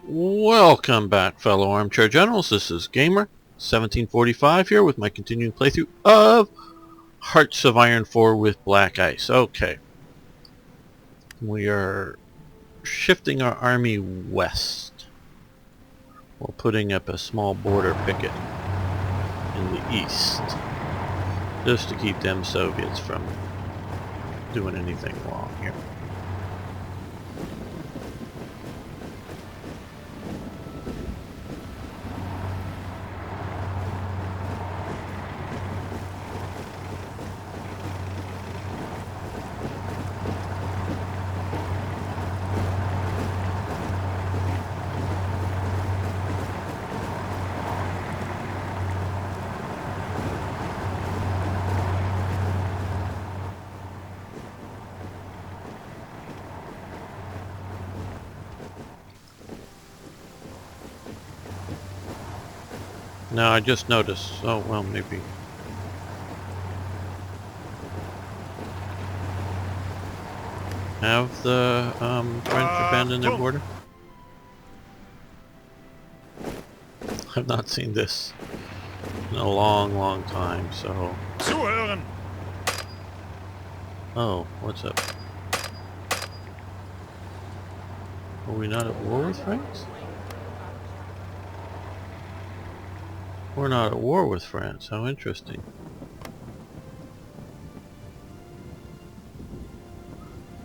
Welcome back, fellow armchair generals. This is Gamer 1745 here with my continuing playthrough of Hearts of Iron 4 with BlackICE. Okay, we are shifting our army west while putting up a small border picket in the east, just to keep them Soviets from doing anything wrong here. Now I just noticed, oh well, maybe. Have the French abandoned their border? I've not seen this in a long time, so... Zuhören! Oh, what's up? Are we not at war with France? We're not at war with France. How interesting.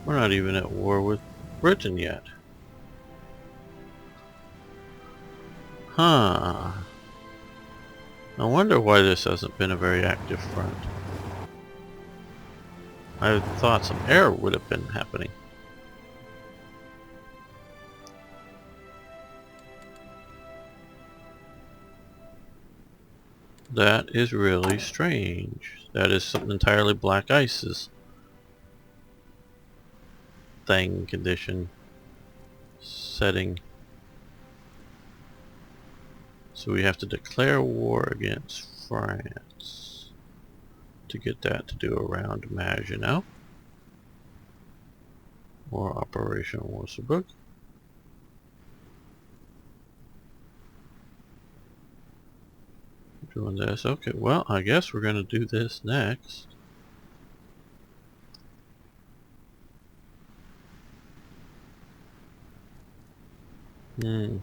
We're not even at war with Britain yet. Huh. I wonder why this hasn't been a very active front. I thought some air would have been happening. That is really strange. That is something entirely BlackICE's thing, condition, setting. So we have to declare war against France to get that to do around Maginot or Operation Westward. Doing this. Okay, well, I guess we're going to do this next. Now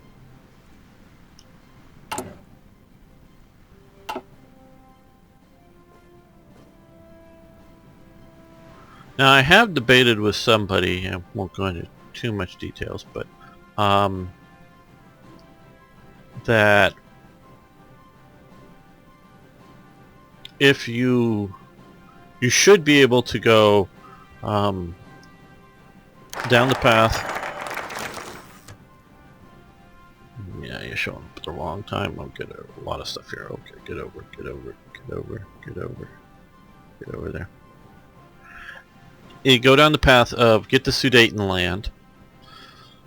I have debated with somebody, I won't go into too much details, but that if you should be able to go down the path. Yeah, you're showing up at the wrong time. I'll get a lot of stuff here. Okay, get over there. You go down the path of get the Sudetenland,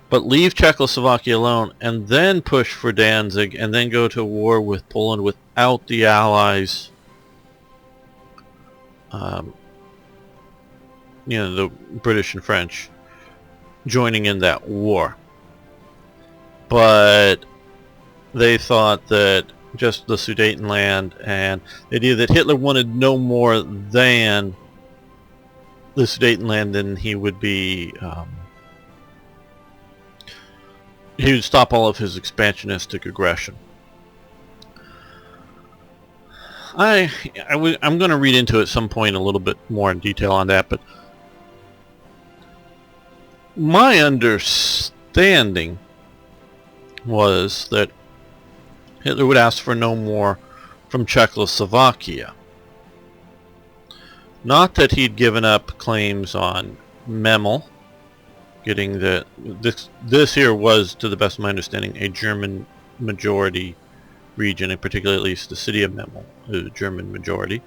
but leave Czechoslovakia alone, and then push for Danzig, and then go to war with Poland without the Allies. You know, the British and French joining in that war. But they thought that just the Sudetenland and the idea that Hitler wanted no more than the Sudetenland, then he would be he would stop all of his expansionistic aggression. I'm going to read into it at some point a little bit more in detail on that, but my understanding was that Hitler would ask for no more from Czechoslovakia. Not that he'd given up claims on Memel, getting the this here was, to the best of my understanding, a German majority region, in particular at least the city of Memel, a German majority.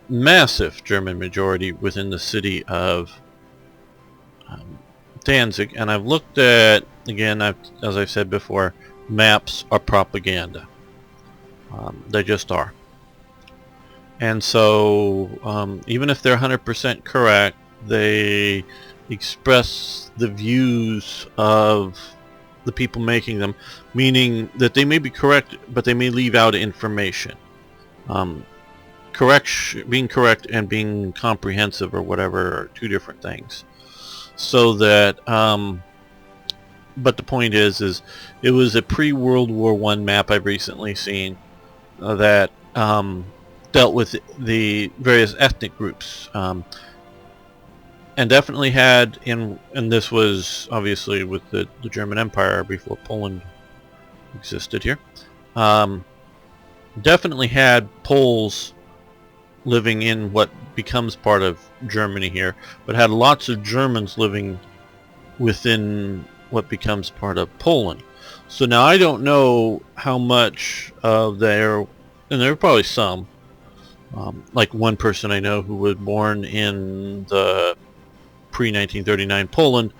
Massive German majority within the city of Danzig, and I've looked at, again, as I've said before, maps are propaganda. They just are. And so even if they're 100% correct, they express the views of the people making them, meaning that they may be correct, but they may leave out information. Being correct and being comprehensive or whatever are two different things. So that, but the point is it was a pre-World War I map I've recently seen that dealt with the various ethnic groups, and definitely had and this was obviously with the German Empire before Poland existed here. Definitely had Poles living in what becomes part of Germany here, but had lots of Germans living within what becomes part of Poland. So now I don't know how much of their, and there are probably some, like one person I know who was born in the pre-1939 Poland,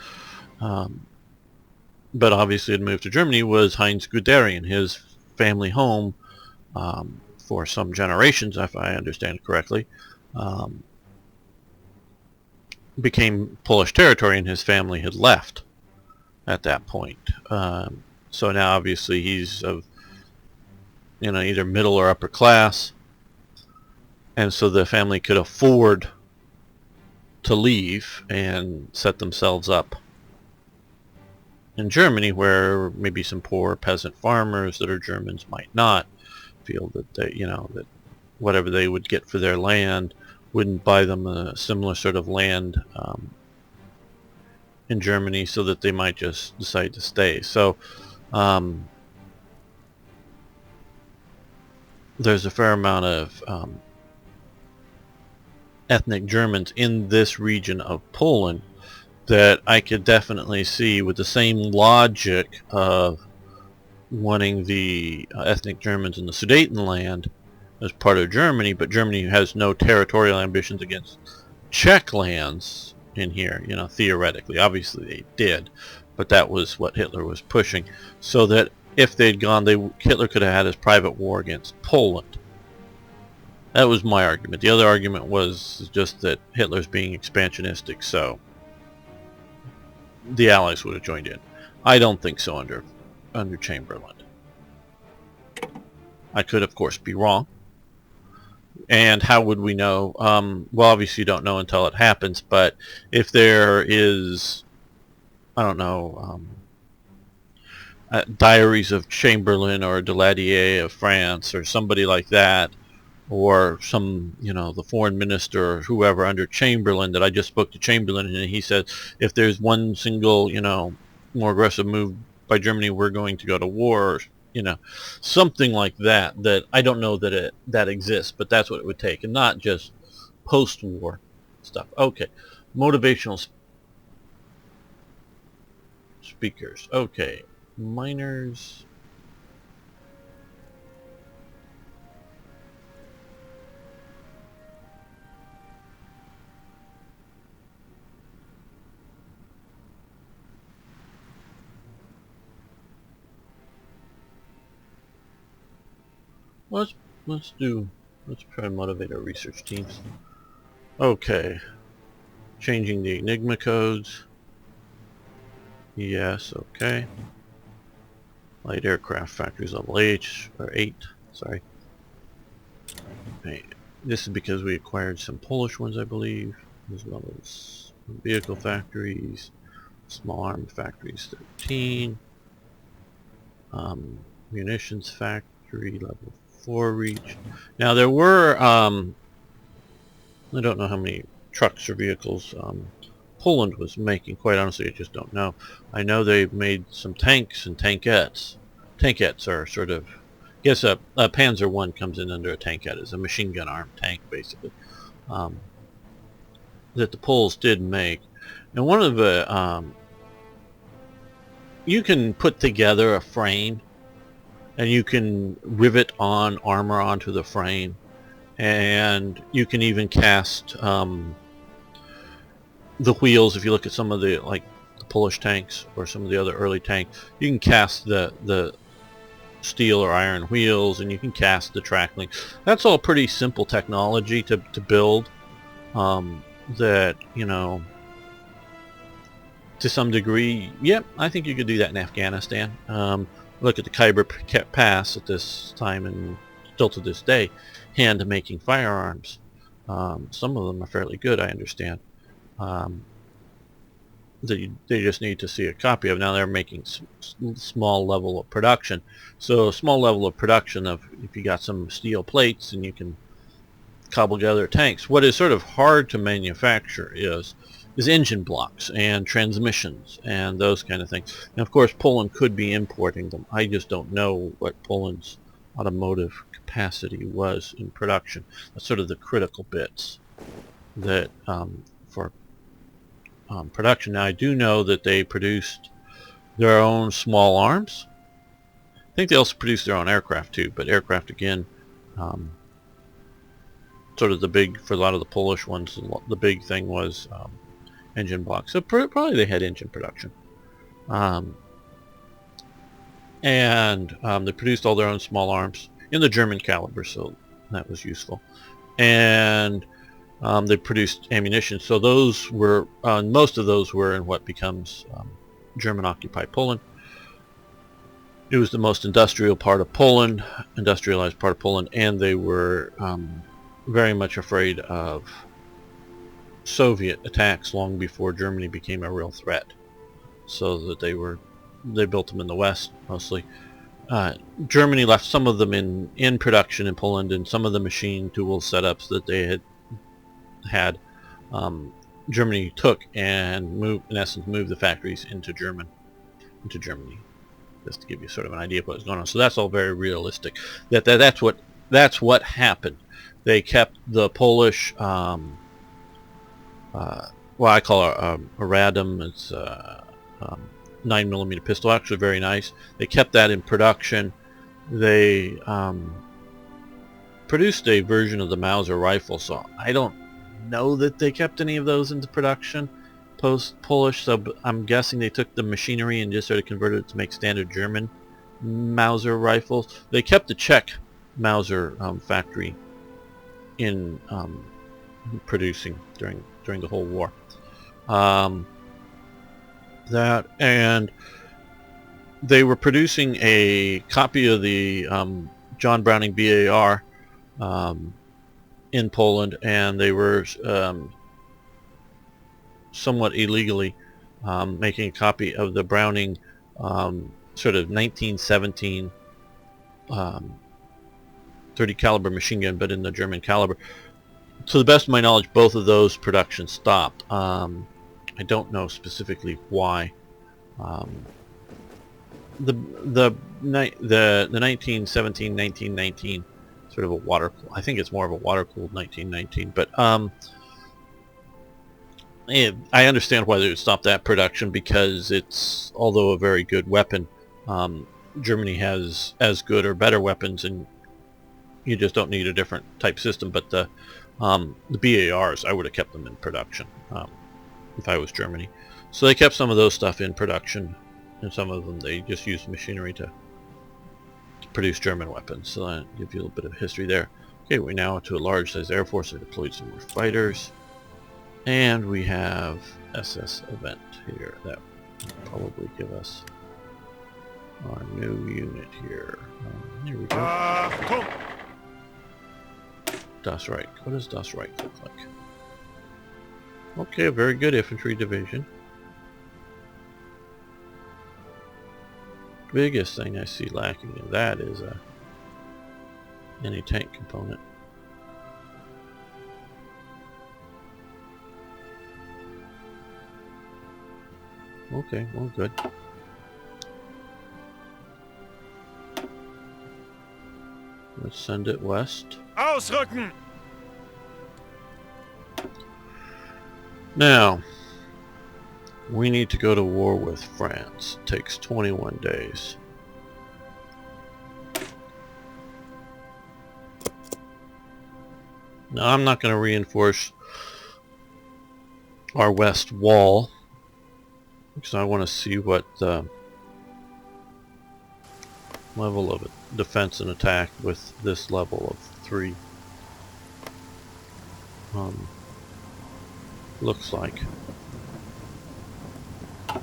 but obviously had moved to Germany, was Heinz Guderian. His family home, for some generations, if I understand correctly, became Polish territory, and his family had left at that point. So now obviously he's of, either middle or upper class, and so the family could afford to leave and set themselves up in Germany, where maybe some poor peasant farmers that are Germans might not feel that they, that whatever they would get for their land wouldn't buy them a similar sort of land in Germany, so that they might just decide to stay. So there's a fair amount of ethnic Germans in this region of Poland that I could definitely see, with the same logic of wanting the ethnic Germans in the Sudetenland as part of Germany, but Germany has no territorial ambitions against Czech lands in here, theoretically. Obviously they did, but that was what Hitler was pushing, so that if they'd gone, Hitler could have had his private war against Poland. That was my argument. The other argument was just that Hitler's being expansionistic, so the Allies would have joined in. I don't think so under Chamberlain. I could, of course, be wrong. And how would we know? Well, obviously you don't know until it happens, but if there is, I don't know, diaries of Chamberlain or Daladier of France or somebody like that, or some, the foreign minister or whoever under Chamberlain, that I just spoke to Chamberlain and he said, if there's one single, more aggressive move by Germany, we're going to go to war, something like that, that I don't know that that exists, but that's what it would take, and not just post-war stuff. Okay, motivational speakers. Okay, miners. Let's try to motivate our research teams. Okay, changing the Enigma codes. Yes, okay. Light aircraft factories level 8, sorry. Okay. This is because we acquired some Polish ones, I believe, as well as vehicle factories, small arms factories 13, munitions factory level 4 reached. Now there were, I don't know how many trucks or vehicles Poland was making, quite honestly I just don't know. I know they've made some tanks and tankettes. Tankettes are sort of, I guess a Panzer I comes in under a tankette, as a machine gun armed tank basically, that the Poles did make. And one of the, you can put together a frame and you can rivet on armor onto the frame, and you can even cast the wheels. If you look at some of the, like the Polish tanks or some of the other early tanks, you can cast the steel or iron wheels, and you can cast the track links. That's all pretty simple technology to build, that to some degree, yep, I think you could do that in Afghanistan. Look at the Khyber Pass at this time and still to this day, hand making firearms. Some of them are fairly good, I understand. They just need to see a copy of. Now they're making small level of production. So small level of production of if you got some steel plates and you can cobble together tanks. What is sort of hard to manufacture is engine blocks and transmissions and those kind of things. And of course Poland could be importing them. I just don't know what Poland's automotive capacity was in production. That's sort of the critical bits that for production. Now I do know that they produced their own small arms. I think they also produced their own aircraft too, but aircraft again, sort of the big, for a lot of the Polish ones, the big thing was engine blocks. So probably they had engine production. And they produced all their own small arms in the German caliber, so that was useful. And they produced ammunition. So those were, most of those were in what becomes German-occupied Poland. It was the most industrialized part of Poland, and they were very much afraid of Soviet attacks long before Germany became a real threat. So that they built them in the West mostly. Germany left some of them in production in Poland, and some of the machine tool setups that they had Germany took and moved the factories into Germany, just to give you sort of an idea of what was going on. So that's all very realistic. That's what happened. They kept the Polish, well, I call it a Radom. It's 9mm pistol, actually very nice. They kept that in production. They produced a version of the Mauser rifle, so I don't know that they kept any of those into production post-Polish, so I'm guessing they took the machinery and just sort of converted it to make standard German Mauser rifles. They kept the Czech Mauser factory in producing during the whole war. That, and they were producing a copy of the John Browning BAR in Poland, and they were somewhat illegally making a copy of the Browning sort of 1917 .30 caliber machine gun, but in the German caliber. To the best of my knowledge, both of those productions stopped. I don't know specifically why. The 1917, 1919, sort of a water. I think it's more of a water-cooled 1919. But I understand why they would stop that production, because it's, although a very good weapon, Germany has as good or better weapons, and you just don't need a different type system. But the BARs, I would have kept them in production if I was Germany. So they kept some of those stuff in production, and some of them they just used machinery to produce German weapons. So that gives you a little bit of history there. Okay, we're now to a large size Air Force. They deployed some more fighters. And we have SS event here. That will probably give us our new unit here. Here we go. Das Reich. What does Das Reich look like? Okay, a very good infantry division. Biggest thing I see lacking in that is a anti-tank component. Okay, well, good. Let's send it west. Ausrücken! Now, we need to go to war with France. It takes 21 days. Now, I'm not going to reinforce our west wall, because I want to see what level of defense and attack with this level of 3 looks like.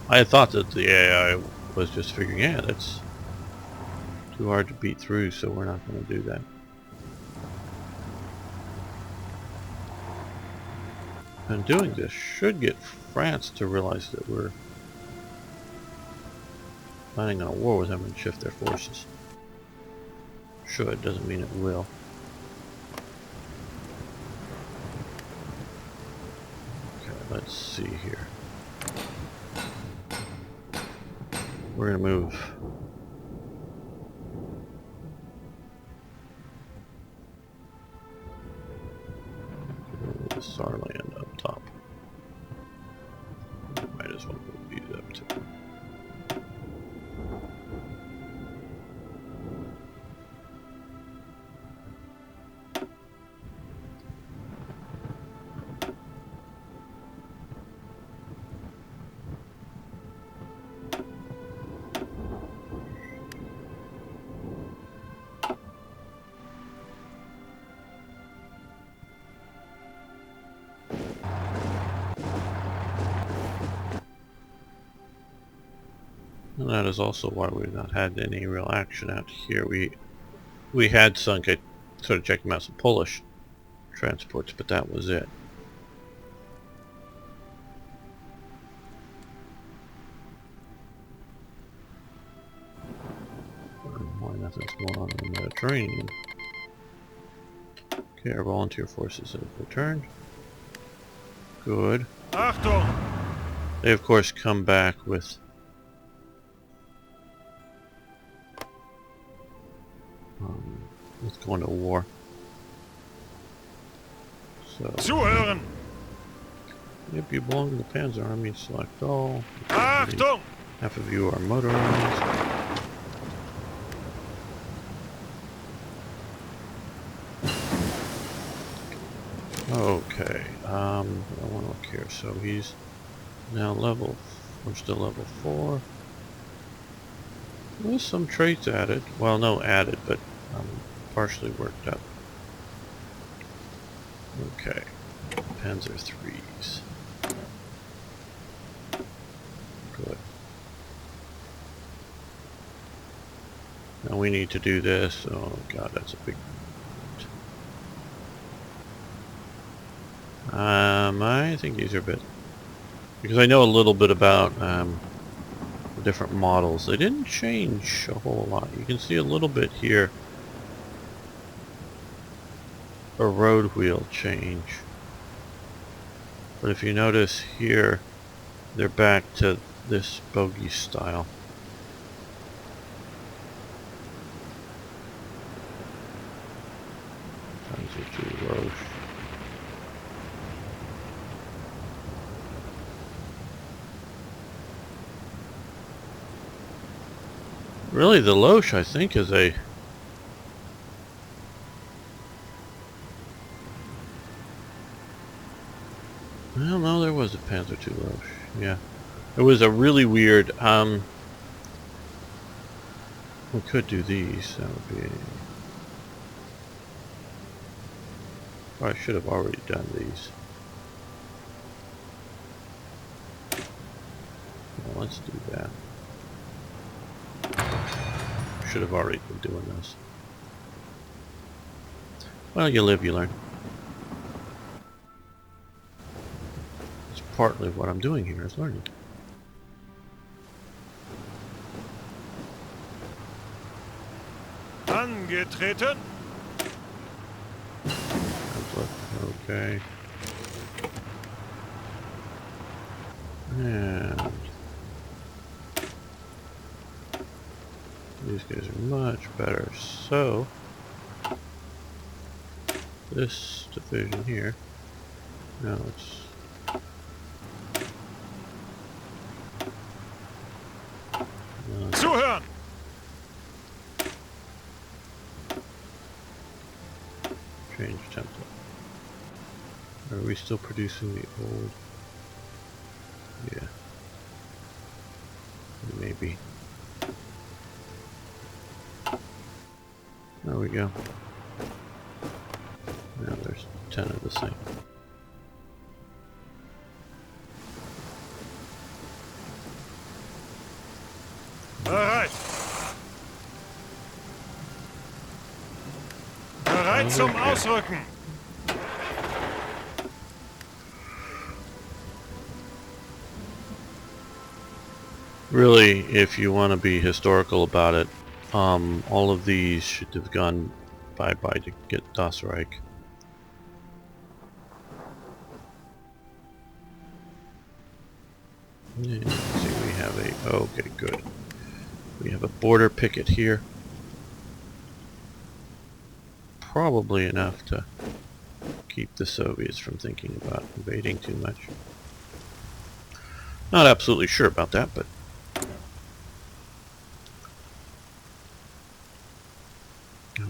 I had thought that the AI was just figuring, yeah, that's too hard to beat through, so we're not going to do that. And doing this should get France to realize that we're planning on a war with them and shift their forces. Should, doesn't mean it will. Okay, let's see here. We're going to move. Sarland up top. Might as well move these up too. And that is also why we've not had any real action out here. We had sunk, I sort of checked them out, some Polish transports, but that was it. Why nothing's going on in the Mediterranean. Okay, our volunteer forces have returned. Good. Achtung! They of course come back with let's go into war. So Zuhören! if you belong to the Panzer Army, select all. Achtung! Half of you are motorized. Okay, I want to look here. So he's now we're still level 4. There's some traits added. Well, no added, but partially worked up. Okay, Panzer 3s. Good. Now we need to do this. Oh god, that's a big... I think these are a bit... Because I know a little bit about the different models. They didn't change a whole lot. You can see a little bit here. A road wheel change. But if you notice here, they're back to this bogey style. Road. Really, the Loesch, I think, is a... Well, no, there was a Panzer II Loesch. Yeah. It was a really weird... we could do these. That would be... Oh, I should have already done these. Well, let's do that. Should have already been doing this. Well, you live, you learn. It's partly what I'm doing here is learning. Angetreten. Okay. And these guys are much better. So this division here. Now it's Zuhören! change template. Are we still producing the old? Yeah. Maybe. There we go. Now there's 10 of the same. Bereit zum Ausrücken. Really, if you want to be historical about it, all of these should have gone bye-bye to get Das Reich. Yeah, let's see, we have a... okay, good. We have a border picket here. Probably enough to keep the Soviets from thinking about invading too much. Not absolutely sure about that, but...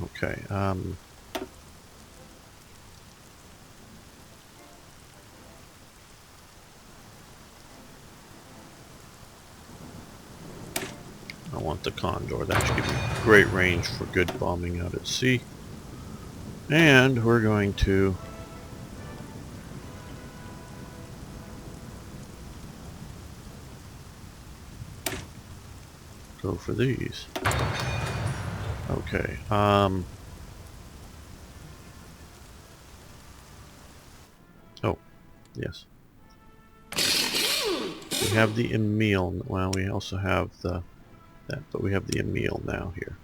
okay, I want the Condor. That should give me great range for good bombing out at sea. And we're going to go for these. Okay, oh, yes. We have the Emil. Well, we also have that, but we have the Emil now here.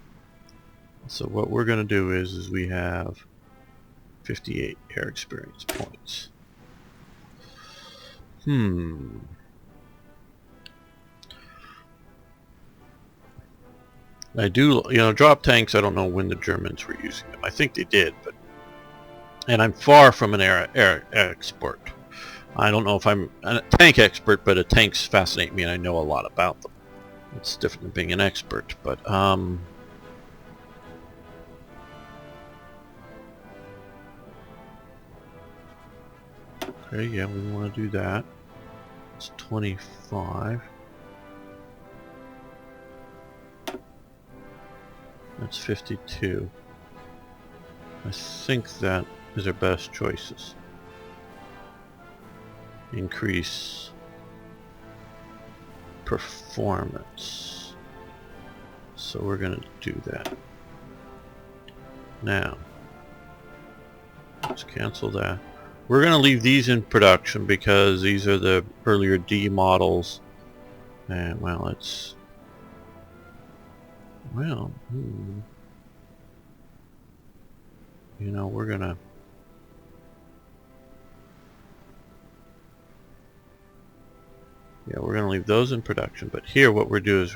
So what we're going to do is we have 58 air experience points. I do, drop tanks. I don't know when the Germans were using them. I think they did, but and I'm far from an air expert. I don't know if I'm a tank expert, but tanks fascinate me, and I know a lot about them. It's different than being an expert, but okay, yeah, we want to do that. It's 25. That's 52. I think that is our best choices. Increase performance. So we're going to do that. Now, let's cancel that. We're going to leave these in production because these are the earlier D models. And, well, it's... well, we're gonna... yeah, we're gonna leave those in production. But here, what we're doing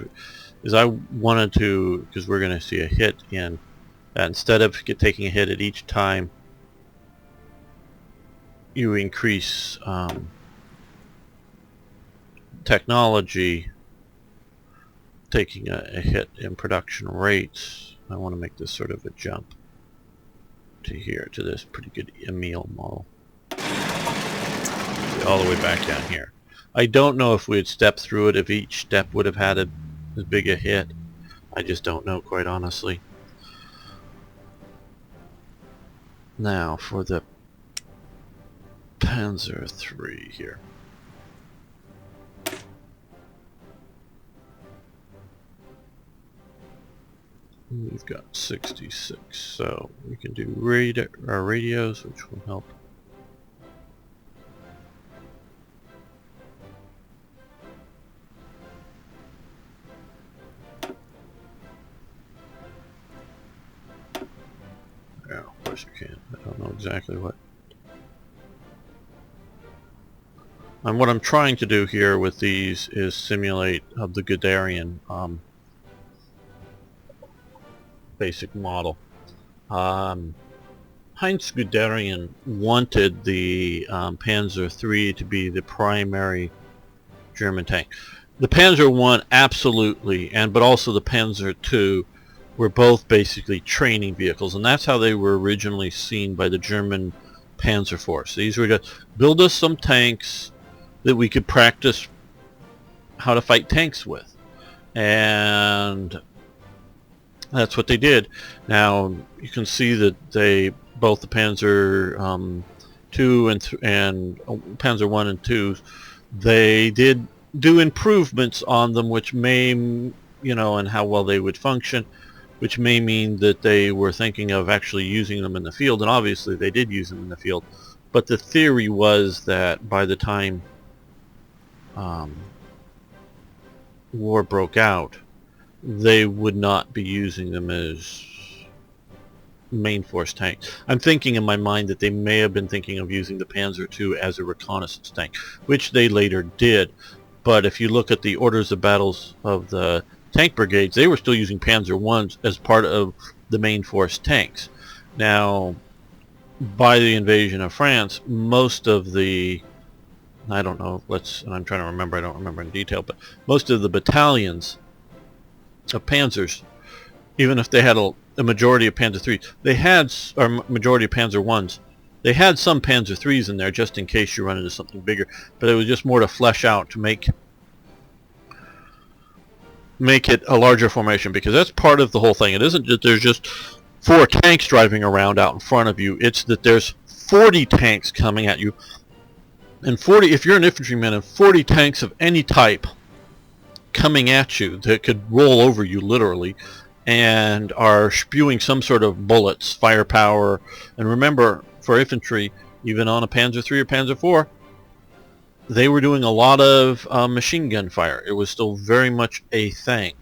is I wanted to, because we're gonna see a hit in that. Instead of taking a hit at each time you increase technology, taking a hit in production rates, I want to make this sort of a jump to here, to this pretty good Emil model. All the way back down here. I don't know if we had stepped through it, if each step would have had as big a hit. I just don't know, quite honestly. Now, for the Panzer III here. We've got 66, so we can do our radios, which will help. Yeah, of course you can. I don't know exactly what. And what I'm trying to do here with these is simulate the Guderian basic model. Heinz Guderian wanted the Panzer III to be the primary German tank. The Panzer I absolutely, but also the Panzer II were both basically training vehicles, and that's how they were originally seen by the German Panzer Force. These were to build us some tanks that we could practice how to fight tanks with, and that's what they did. Now you can see that both the Panzer II and Panzer I and II, they did do improvements on them, which may, and how well they would function, which may mean that they were thinking of actually using them in the field, and obviously they did use them in the field. But the theory was that by the time war broke out, they would not be using them as main force tanks. I'm thinking in my mind that they may have been thinking of using the Panzer II as a reconnaissance tank, which they later did. But if you look at the orders of battles of the tank brigades, they were still using Panzer Is as part of the main force tanks. Now, by the invasion of France, most of the, I don't know, I'm trying to remember, I don't remember in detail, but most of the battalions of Panzers, even if they had a majority of Panzer IIIs, they had, or majority of Panzer Is, they had some Panzer IIIs in there just in case you run into something bigger, but it was just more to flesh out, to make it a larger formation, because that's part of the whole thing. It isn't that there's just 4 tanks driving around out in front of you, it's that there's 40 tanks coming at you, and 40, if you're an infantryman, and 40 tanks of any type coming at you that could roll over you literally, and are spewing some sort of bullets, firepower. And remember, for infantry, even on a Panzer III or Panzer IV, they were doing a lot of machine gun fire. It was still very much a thing.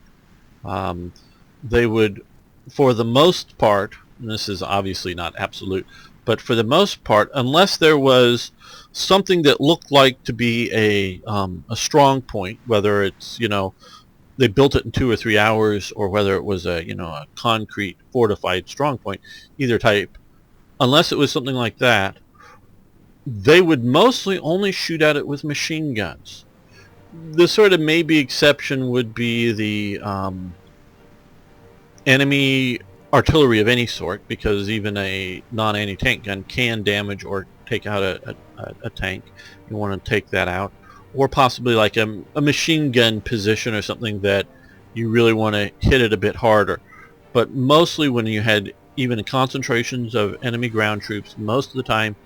They would, for the most part, and this is obviously not absolute, but for the most part, unless there was something that looked like to be a strong point, whether it's, they built it in 2 or 3 hours, or whether it was a concrete fortified strong point, either type, unless it was something like that, they would mostly only shoot at it with machine guns. The sort of maybe exception would be the enemy artillery of any sort, because even a non-anti-tank gun can damage or take out a tank. You want to take that out. Or possibly like a machine gun position or something that you really want to hit it a bit harder. But mostly when you had even concentrations of enemy ground troops, most of the time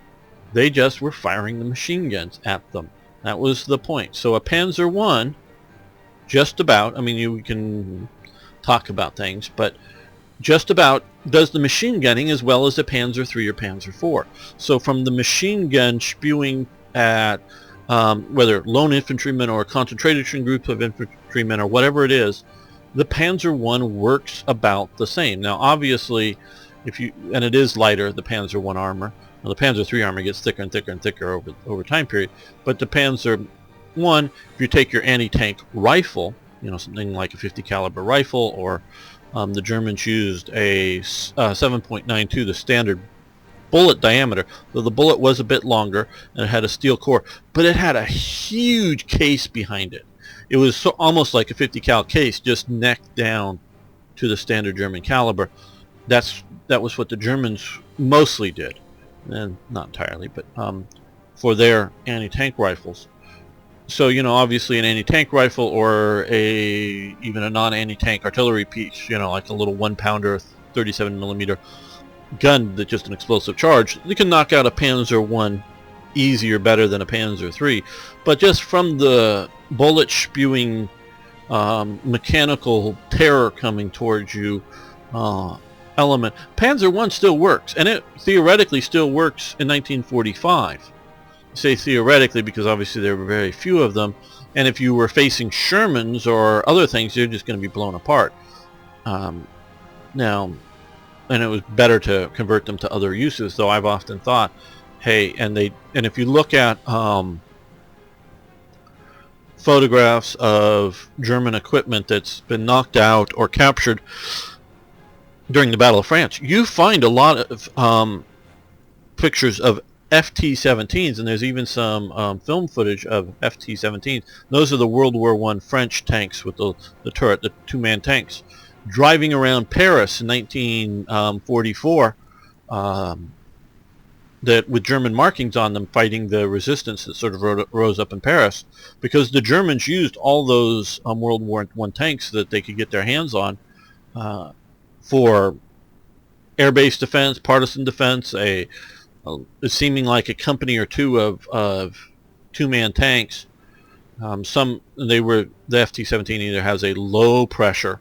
they just were firing the machine guns at them. That was the point. So a Panzer I, just about, I mean, you can talk about things, but just about does the machine gunning as well as a Panzer III or Panzer IV. So from the machine gun spewing at whether lone infantrymen or a concentration group of infantrymen or whatever it is, the Panzer I works about the same. Now obviously, and it is lighter, the Panzer I armor. Now, the Panzer III armor gets thicker and thicker and thicker over time period, but the Panzer I, if you take your anti-tank rifle, something like a 50 caliber rifle, or the Germans used a 7.92, the standard bullet diameter, though the bullet was a bit longer and it had a steel core, but it had a huge case behind it. It was almost like a 50 cal case, just neck down to the standard German caliber. That was what the Germans mostly did, and not entirely, but for their anti-tank rifles. So obviously an anti-tank rifle, or even a non-anti-tank artillery piece, like a little 1-pounder 37mm gun that's just an explosive charge, you can knock out a Panzer I easier, better than a Panzer III. But just from the bullet spewing mechanical terror coming towards you element, Panzer I still works, and it theoretically still works in 1945. I say theoretically because obviously there were very few of them, and if you were facing Shermans or other things, they're just going to be blown apart. Now, and it was better to convert them to other uses, though I've often thought, hey, and if you look at photographs of German equipment that's been knocked out or captured during the Battle of France, you find a lot of pictures of FT-17s, and there's even some film footage of FT-17s. Those are the World War I French tanks with the turret, the 2-man tanks, driving around Paris in 1944, that with German markings on them, fighting the resistance that sort of rose up in Paris, because the Germans used all those World War I tanks that they could get their hands on for air-based defense, partisan defense, seeming like a company or two of 2-man tanks. The FT-17 either has a low pressure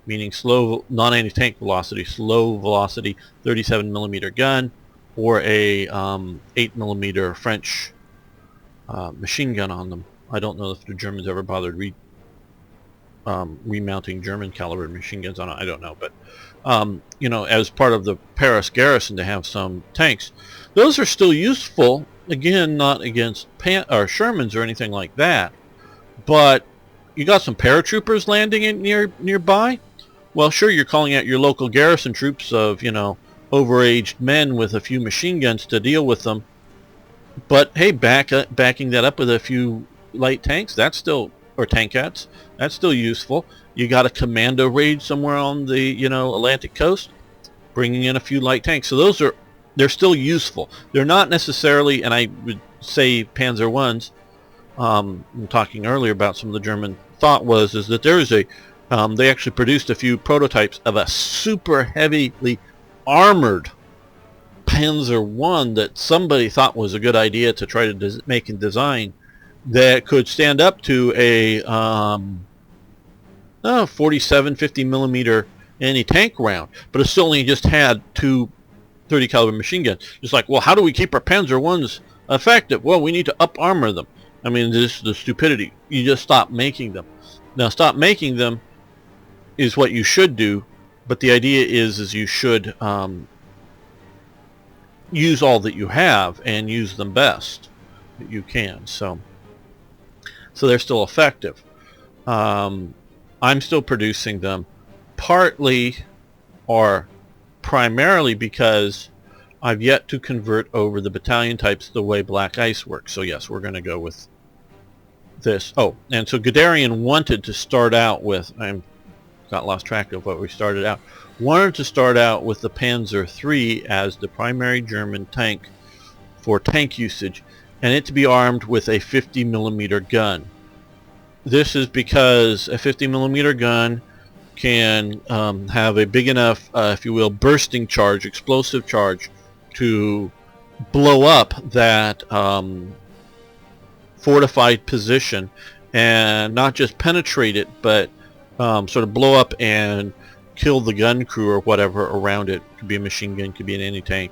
meaning slow, non-anti-tank velocity, slow velocity 37 millimeter gun, or a 8 millimeter French machine gun on them. I don't know if the Germans ever bothered remounting German caliber machine guns on it. I don't know, but you know, as part of the Paris garrison to have some tanks, those are still useful. Again, not against Shermans or anything like that, but you got some paratroopers landing in nearby. Well, sure, you're calling out your local garrison troops of, you know, overaged men with a few machine guns to deal with them. But hey, backing that up with a few light tanks, that's still, or tankettes, that's still useful. You got a commando raid somewhere on the, you know, Atlantic coast, bringing in a few light tanks. So they're still useful. They're not necessarily, and I would say Panzer I's. I'm talking earlier about some of the German thought is that there is they actually produced a few prototypes of a super heavily armored Panzer I that somebody thought was a good idea to try to make and design, that could stand up to a 47, 50 millimeter anti-tank round, but it still only just had two 30 caliber machine guns. It's like, well, how do we keep our Panzer I's effective? Well, we need to up armor them. I mean, this is the stupidity. You just stop making them. Now, stop making them is what you should do, but the idea is you should use all that you have and use them best that you can. So they're still effective. I'm still producing them, partly or primarily because I've yet to convert over the battalion types the way BlackICE works. So yes, we're going to go with this. Oh, and so Guderian wanted to start out with, I got lost track of what we started out, wanted to start out with the Panzer III as the primary German tank for tank usage, and it to be armed with a 50 millimeter gun. This is because a 50 millimeter gun can have a big enough, if you will, bursting charge, explosive charge, to blow up that fortified position, and not just penetrate it, but sort of blow up and kill the gun crew or whatever around it. Could be a machine gun, could be an anti-tank.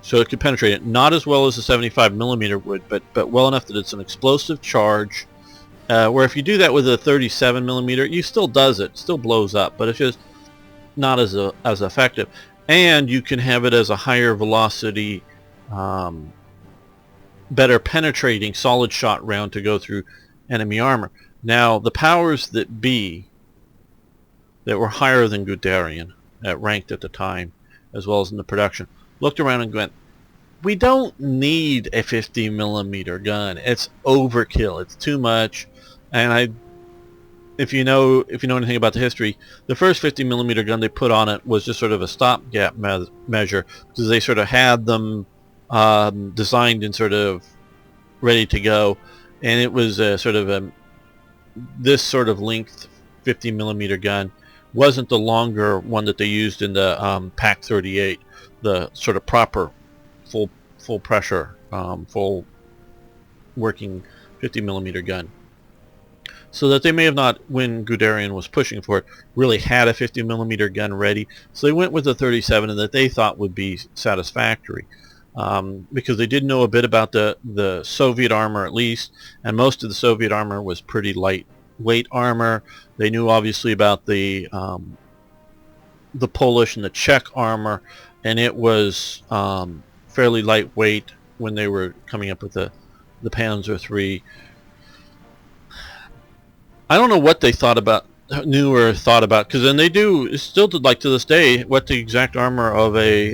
So it could penetrate it, not as well as a 75 millimeter would, but well enough that it's an explosive charge. Where if you do that with a 37 millimeter, you still does it, still blows up, but it's just not as effective. And you can have it as a higher velocity, better penetrating solid shot round to go through enemy armor. Now, the powers that be that were higher than Guderian, ranked at the time, as well as in the production, looked around and went, we don't need a 50 millimeter gun. It's overkill. It's too much. And if you know anything about the history, the first 50 millimeter gun they put on it was just sort of a stopgap measure, because they sort of had them designed and sort of ready to go, and it was sort of this sort of length 50 millimeter gun wasn't the longer one that they used in the PAC 38, the sort of proper full pressure, full working 50 millimeter gun. So that they may have not, when Guderian was pushing for it, really had a 50 millimeter gun ready. So they went with the 37, and that they thought would be satisfactory, because they did know a bit about the Soviet armor at least, and most of the Soviet armor was pretty lightweight armor. They knew obviously about the Polish and the Czech armor, and it was fairly lightweight when they were coming up with the Panzer III. I don't know what they knew or thought about, because then they do still, like to this day, what the exact armor of a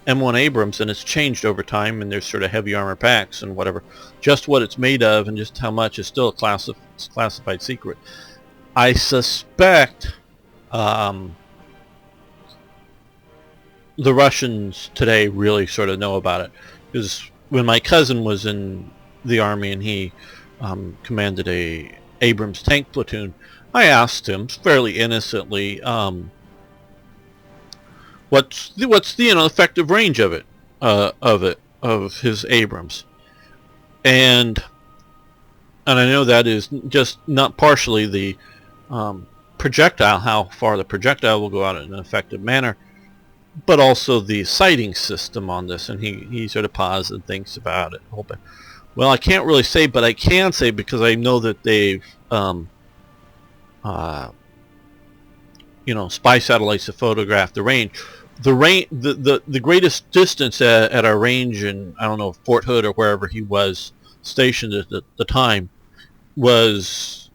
M1 Abrams, and it's changed over time, and there's sort of heavy armor packs and whatever. Just what it's made of and just how much is still a classified secret. I suspect the Russians today really sort of know about it, because when my cousin was in the army and he commanded a Abrams tank platoon, I asked him fairly innocently, what's the effective range of his Abrams, and I know that is just not partially the projectile, how far the projectile will go out in an effective manner, but also the sighting system on this. And he sort of pauses and thinks about it a little bit. Well, I can't really say, but I can say because I know that they've spy satellites to photograph the range. The greatest distance at our range in, I don't know, Fort Hood or wherever he was stationed at the time was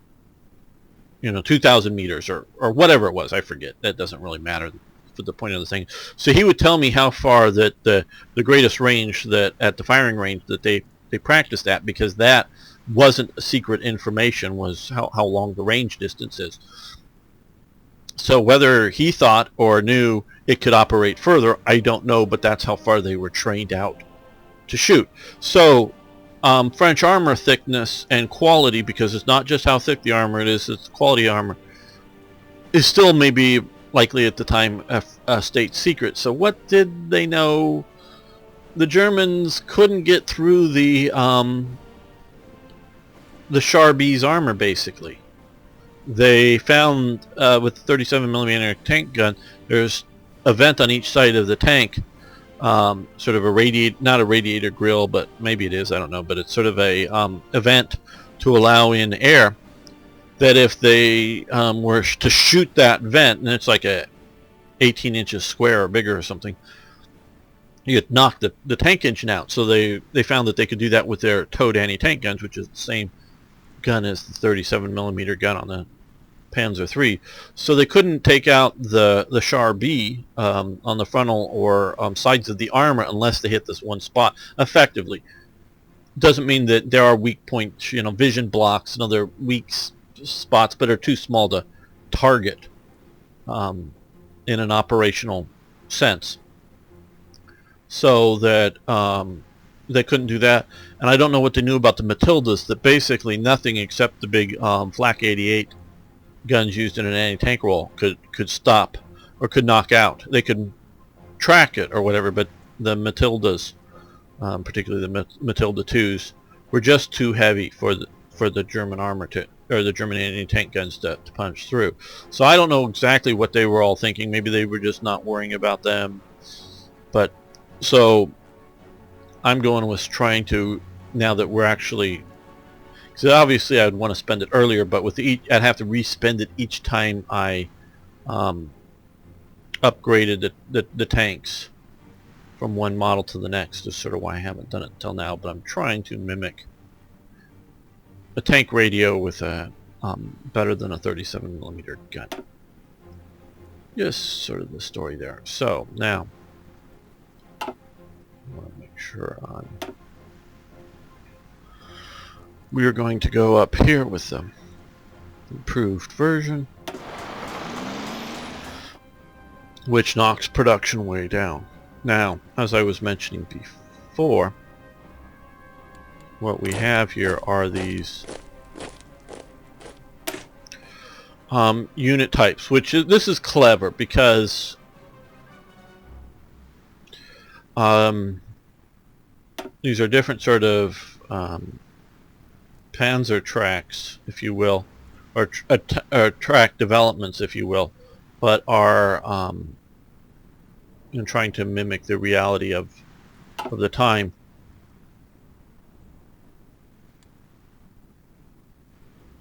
2,000 meters or whatever it was. I forget. That doesn't really matter for the point of the thing. So he would tell me how far that the greatest range that at the firing range that they practiced at, because that wasn't secret information, was how long the range distance is. So whether he thought or knew it could operate further, I don't know, but that's how far they were trained out to shoot. So French armor thickness and quality, because it's not just how thick the armor it is, it's quality armor, is still maybe likely at the time a state secret. So what did they know? The Germans couldn't get through the Char-B's armor, basically. They found with the 37mm tank gun, there's a vent on each side of the tank, sort of a not a radiator grill, but maybe it is, I don't know, but it's sort of a vent to allow in air, that if they were to shoot that vent, and it's like a 18 inches square or bigger or something, you could knock the tank engine out. So they found that they could do that with their towed anti-tank guns, which is the same gun as the 37mm gun on the Panzer III. So they couldn't take out the Char-B on the frontal or sides of the armor unless they hit this one spot effectively. Doesn't mean that there are weak points, vision blocks and other weak spots, but are too small to target in an operational sense. So that they couldn't do that. And I don't know what they knew about the Matildas, that basically nothing except the big Flak 88 guns used in an anti-tank role could stop or could knock out. They could track it or whatever, but the Matildas, particularly the Matilda 2s, were just too heavy for the German armor or the German anti-tank guns to punch through. So I don't know exactly what they were all thinking. Maybe they were just not worrying about them. But so I'm going with trying to, now that we're actually, because obviously I'd want to spend it earlier, but with I'd have to re-spend it each time I upgraded the tanks from one model to the next. Is sort of why I haven't done it until now. But I'm trying to mimic a tank radio with a better than a 37mm gun. Just sort of the story there. So now I want to make sure we are going to go up here with the improved version, which knocks production way down. Now, as I was mentioning before, what we have here are these unit types, this is clever because these are different sort of Panzer tracks, if you will, or track developments, if you will, but are trying to mimic the reality of the time.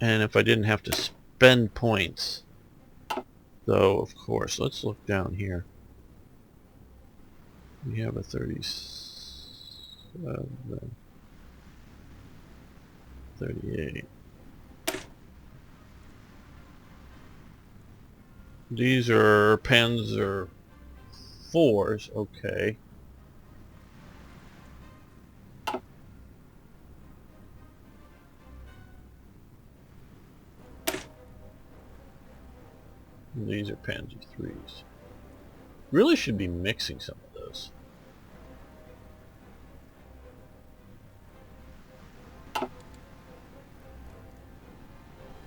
And if I didn't have to spend points, though, of course, let's look down here. We have a 37, 38. These are Panzer IVs, okay. And these are Panzer IIIs. Really should be mixing some of those.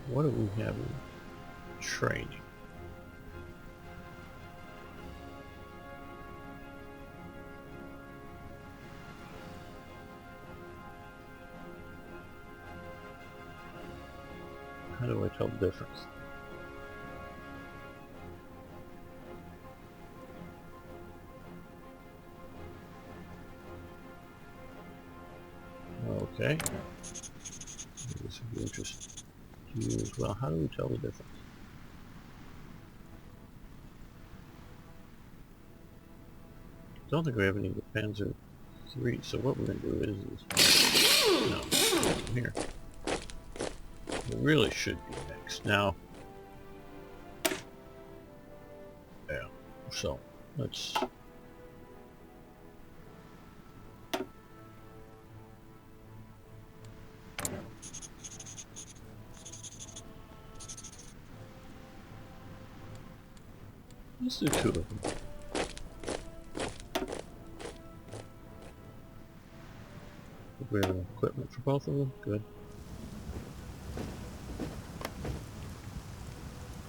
What do we have in training? How do I tell the difference? Okay. This would be interesting to you as well. How do we tell the difference? Don't think we have any Panzer III, so what we're going to do is no, here. It really should be mixed. Now, yeah, so let's do two of them. We have equipment for both of them? Good.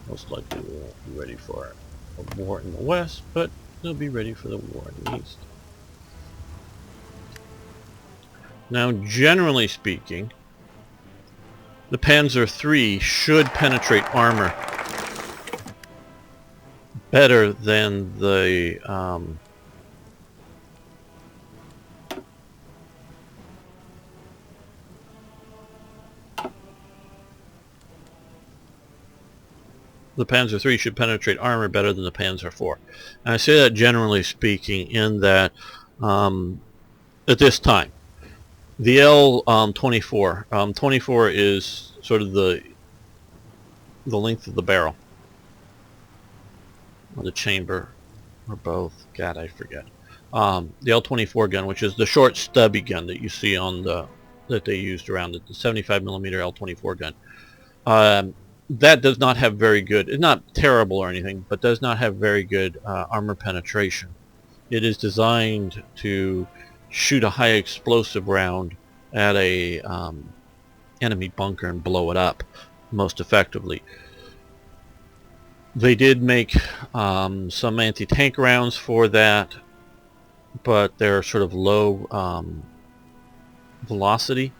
Most likely we won't be ready for a war in the west, but they'll be ready for the war in the east. Now, generally speaking, the Panzer III should penetrate armor better than the Panzer III should penetrate armor better than the Panzer IV. And I say that generally speaking in that at this time, the L-24, 24 is sort of the length of the barrel, or the chamber, or both. God, I forget. The L-24 gun, which is the short stubby gun that you see on that they used around it, the 75mm L-24 gun. That does not have very good, it's not terrible or anything, but does not have very good armor penetration. It is designed to shoot a high explosive round at a enemy bunker and blow it up most effectively. They did make some anti-tank rounds for that, but they're sort of low velocity.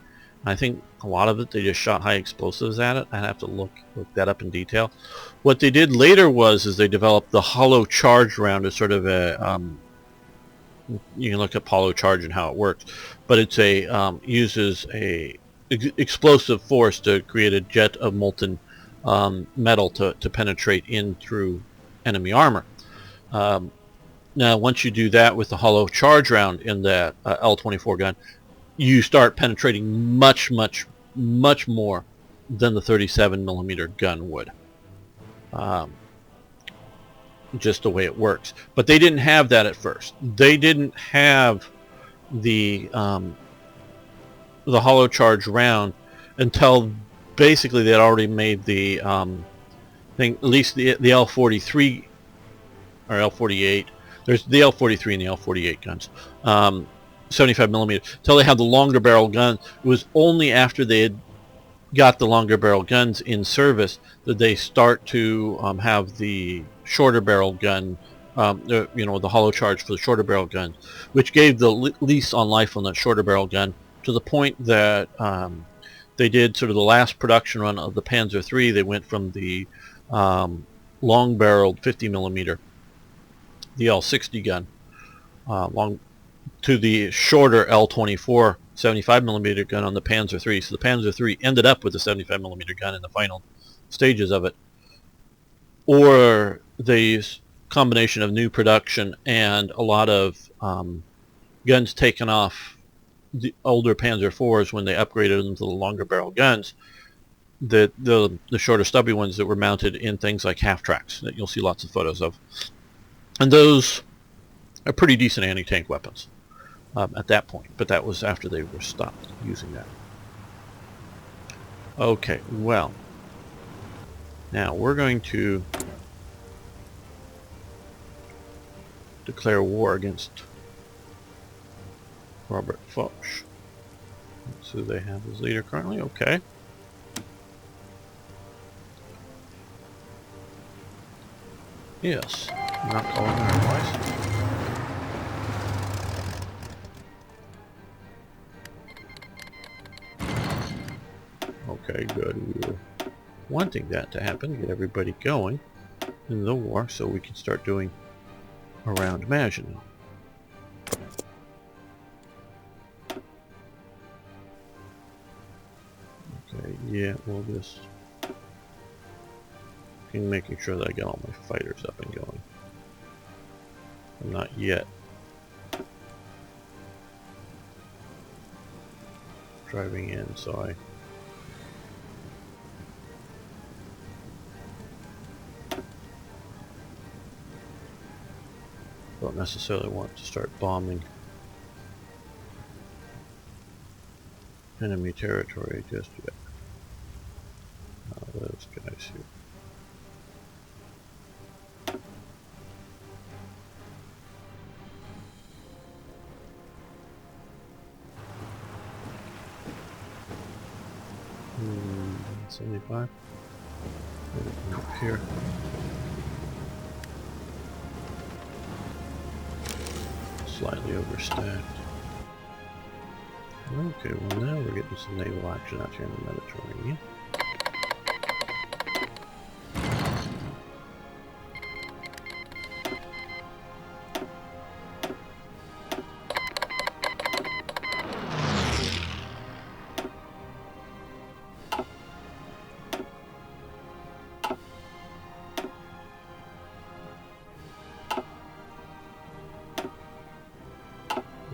I think a lot of it they just shot high explosives at it. I'd have to look that up in detail. What they did later is they developed the hollow charge round as sort of a you can look up hollow charge and how it works, but it's a uses a explosive force to create a jet of molten metal to penetrate in through enemy armor. Now once you do that with the hollow charge round in that L-24 gun, you start penetrating much more than the 37mm gun would. Just the way it works. But they didn't have that at first. They didn't have the hollow charge round until basically they had already made the thing, at least the L-43 or L-48. There's the L-43 and the L-48 guns. 75mm, until they had the longer barrel gun. It was only after they had got the longer barrel guns in service that they start to have the shorter barrel gun, the hollow charge for the shorter barrel gun, which gave the lease on life on that shorter barrel gun, to the point that they did sort of the last production run of the Panzer III. They went from the long barreled 50mm, the L-60 gun, to the shorter L-24 75mm gun on the Panzer III. So the Panzer III ended up with a 75mm gun in the final stages of it. Or the combination of new production and a lot of guns taken off the older Panzer IVs when they upgraded them to the longer barrel guns, the shorter stubby ones that were mounted in things like half tracks that you'll see lots of photos of. And those are pretty decent anti-tank weapons at that point, but that was after they were stopped using that. Okay, well, now we're going to declare war against Robert Foch. That's who they have as leader currently. Okay. Yes, I'm not calling her otherwise. Okay, good. We were wanting that to happen, get everybody going in the war so we can start doing around Maginot. Yeah, we'll just keep making sure that I get all my fighters up and going. I'm not yet driving in, so I don't necessarily want to start bombing enemy territory just yet. Those guys here. Hmm, 75. Up here. Slightly overstacked. Okay, well now we're getting some naval action out here in the Mediterranean.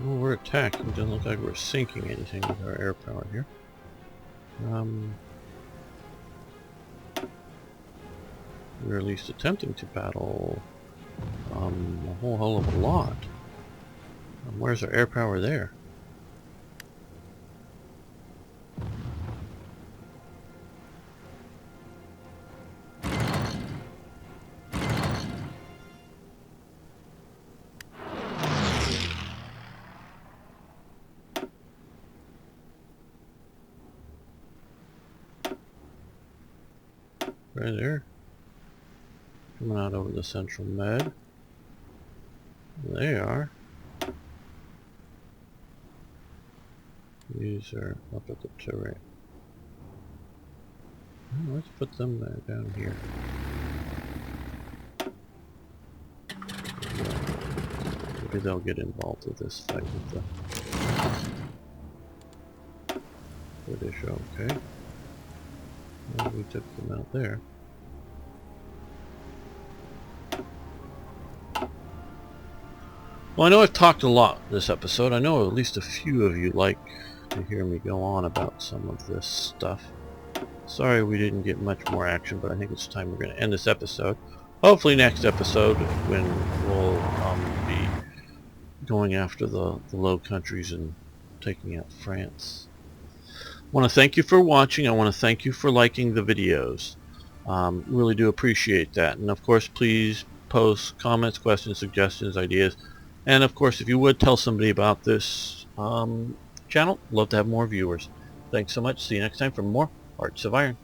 Well, we're attacking. Doesn't look like we're sinking anything with our air power here. We're at least attempting to battle a whole hell of a lot. Where's our air power there? Right there. Coming out over the central med. They are. These are up at the turret. Oh, let's put them down here. Maybe they'll get involved with this fight with the British. Okay. Well, we took them out there. Well, I know I've talked a lot this episode. I know at least a few of you like to hear me go on about some of this stuff. Sorry we didn't get much more action, but I think it's time we're going to end this episode. Hopefully next episode when we'll be going after the Low Countries and taking out France. I want to thank you for watching. I want to thank you for liking the videos. Really do appreciate that. And of course, please post comments, questions, suggestions, ideas. And of course, if you would tell somebody about this channel, love to have more viewers. Thanks so much. See you next time for more Hearts of Iron.